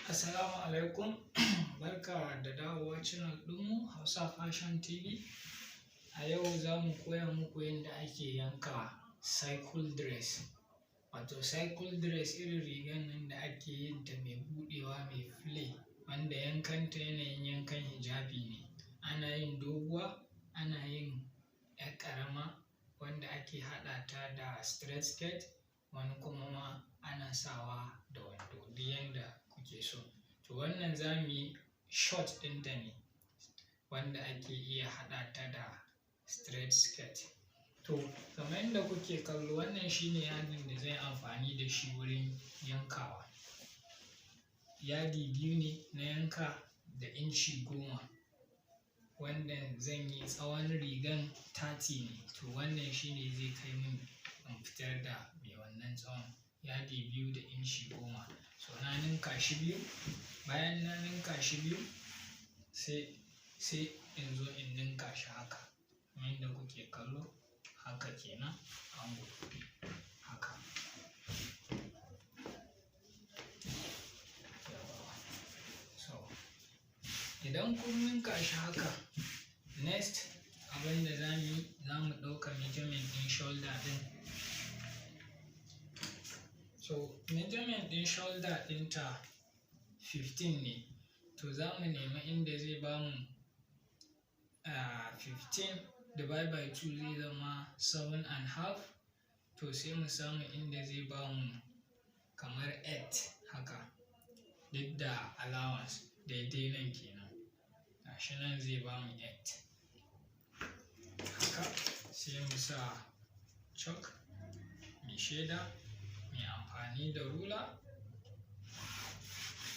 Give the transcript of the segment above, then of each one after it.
Assalamu alaikum, barka da dawowa channel ɗinmu Hausa Fashion TV. A yau za mu koya muku yadda ake yanka cycle dress. Wato cycle dress irin rigar nan da ake yin ta mai buɗewa mai file, wanda yankanta yanayin yankan hijabi ne. Ana yin doguwa, ana yin 'yar ƙarama wanda ake haɗa ta da straight skirt, wani kuma ma ana sawa da wando duk yanda kuke so. To wannan za mu yi short ɗinta ne wanda ake iya haɗa ta da straight skirt. To kamar yadda kuke kallo, wannan shine yadin da zai amfani da shi wurin yankawa. Yadi biyu ne na yanka da inci 10, wanda zan yi tsawon rigan 30 ne. To wannan shine zai kai min in fitar da mai wannan tsawon, yadi biyu da inci 10. So na ninka shi biyu, bayan na ninka shi biyu sai in zo in ninka shi haka, kamar yadda kuke kallo haka kenan, angle haka. So idan kun ninka shi haka, next abin da za mu yi, za mu ɗauka measurement ɗin shoulder ɗin. So measurement ɗin shoulder ɗinta 15 ne. To za mu nemi inda zai ba mu 15 divided by 2 zai zama 7.5. To sai mu samu inda zai ba mu kamar 8 haka, duk da allowance daidai nan kenan. Gashi nan zai ba mu 8 haka. Sai mu sa chalk, mai shaida, mai amfani da ruler,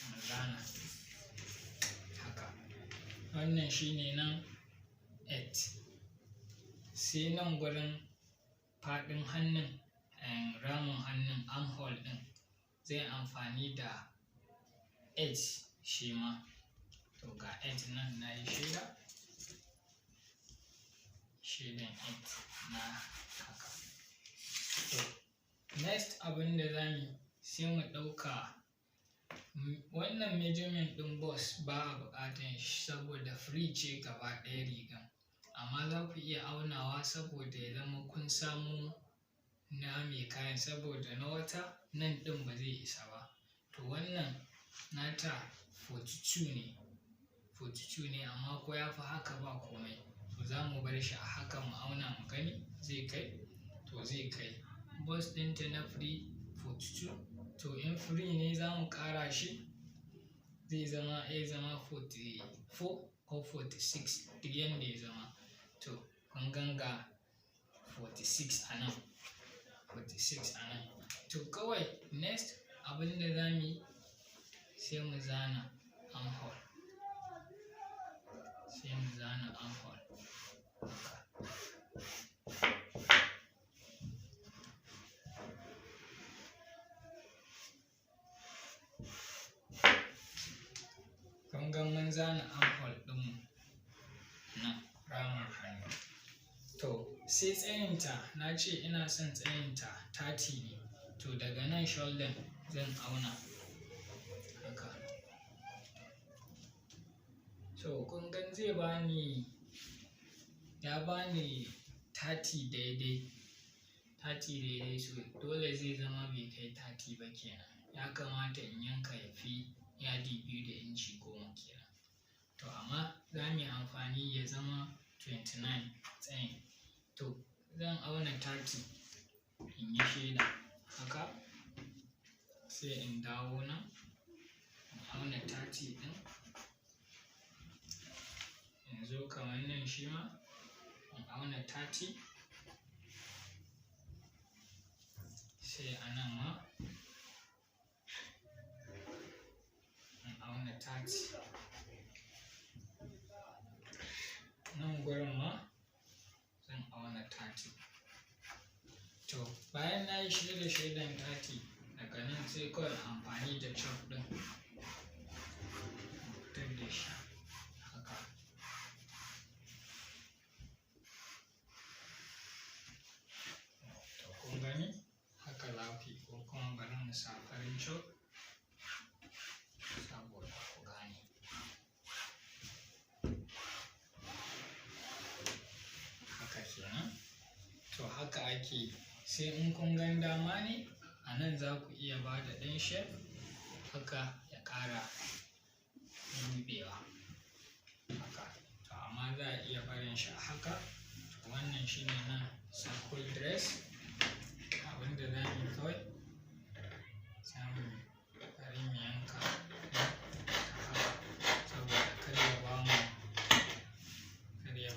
mu zana haka. Wannan shine nan 8. Sai nan gurin faɗin hannun, ramin hannun armhole ɗin zai amfani da 8 shi ma. To ga 8 nan na yi shaida, shaidan 8 na haka. To next abin da za mu yi, sai mu ɗauka wannan measurement ɗin boss ba a buƙatar shi saboda free ce gaba ɗaya rigan. Amma za ku iya aunawa saboda ya zama kun samu na mai kayan, saboda na wata nan ɗin ba zai isa ba. To wannan nata 42 ne, amma ko ya fi haka ba komai. To za mu bar shi a haka, mu auna mu gani zai kai. To zai kai. Boss ɗinta na free 42. To in free ne za mu ƙara shi, zai zama 44 ko 46, duk yanda ya zama. To kun ga 46 a nan, 46 a nan. To kawai next abin da za mu yi, sai mu zana armhole, sai mu zana armhole haka. Kun ga mun zana armhole ɗinmu nan, ramin hannu. To sai tsayinta, na ce ina son tsayinta 30 ne. To daga nan shoulder zan auna haka. So kun gan zai bani, ya bani 30 daidai, 30 daidai. So dole zai zama bai kai 30 ba kenan. Ya kamata in yanka ya fi yadi biyu da inci 10 kenan. To amma za mu yi amfani ya zama 29 tsayin. To zan auna 30 in yi shaida haka. Sai in dawo nan in auna 30 ɗin. In zo kamar nan shi ma in auna 30. Sai a nan ma in auna 30. Nan gurin ma zan auna 30. To bayan na yi shaidan 30, daga nan sai kawai amfani da chalk ɗin fitar da shi haka. To kun gani haka za ku yi, ko kuma bari mu sa farin chalk. haka ake. Sai in kun gan dama ne a nan za ku iya ba da ɗan shape haka ya ƙara buɗewa haka. To amma za a iya barin shi a haka. To wannan shine nan circle dress. Abinda za mu yi kawai za mu bari mu yanka haka saboda kar ya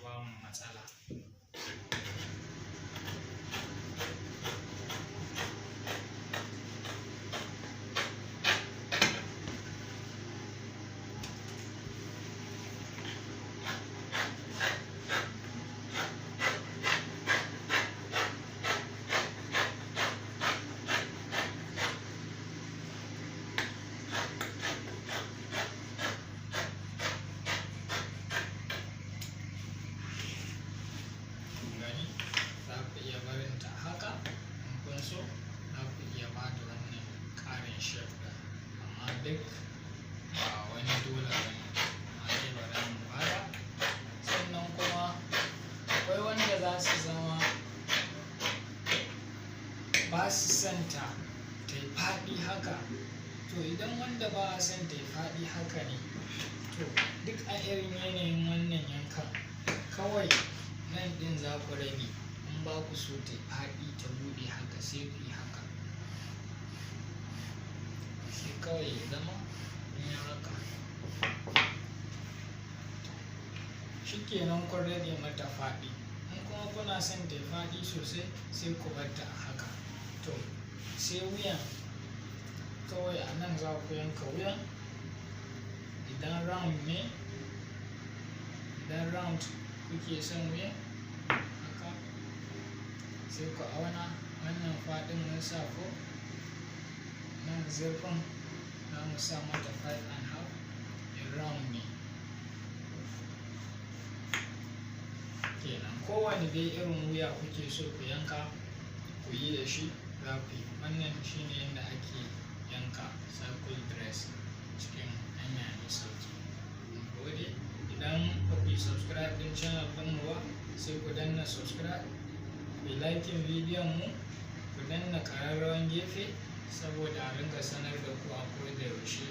ba mu matsala. Duk ba wani dole ba ne, amma dai ba za mu bada. Sannan kuma akwai wanda za su zama ba su son ta yi faɗi haka. To idan wanda ba a son ta yi faɗi haka ne, to duk a irin yanayin wannan yankan kawai nan ɗin za ku rage. In ba ku so ta yi faɗi ta buɗe haka sai ku yi haka. Sai kawai ya zama in haka. Shikenan kun rage mata faɗi. In kuma kuna son ta yi faɗi sosai sai ku bar ta a haka. To sai wuyan kawai a nan za ku yanka wuyan. Idan round ne, idan round kuke son wuyan haka sai ku auna wannan faɗin mun sa 4, nan zurfin za mu sa mata 5.5 in round ne. Kenan kowane dai irin wuya kuke so ku yanka ku yi da shi za ku yi. Wannan shine yadda ake yanka circle dress cikin hanya mai sauki. Gode. Idan ba ku yi subscribe din channel ɗinmu ba sai ku danna subscribe, ku yi liking bidiyon mu, ku danna ƙararrawan gefe saboda a ringa sanar da ku a koda yaushe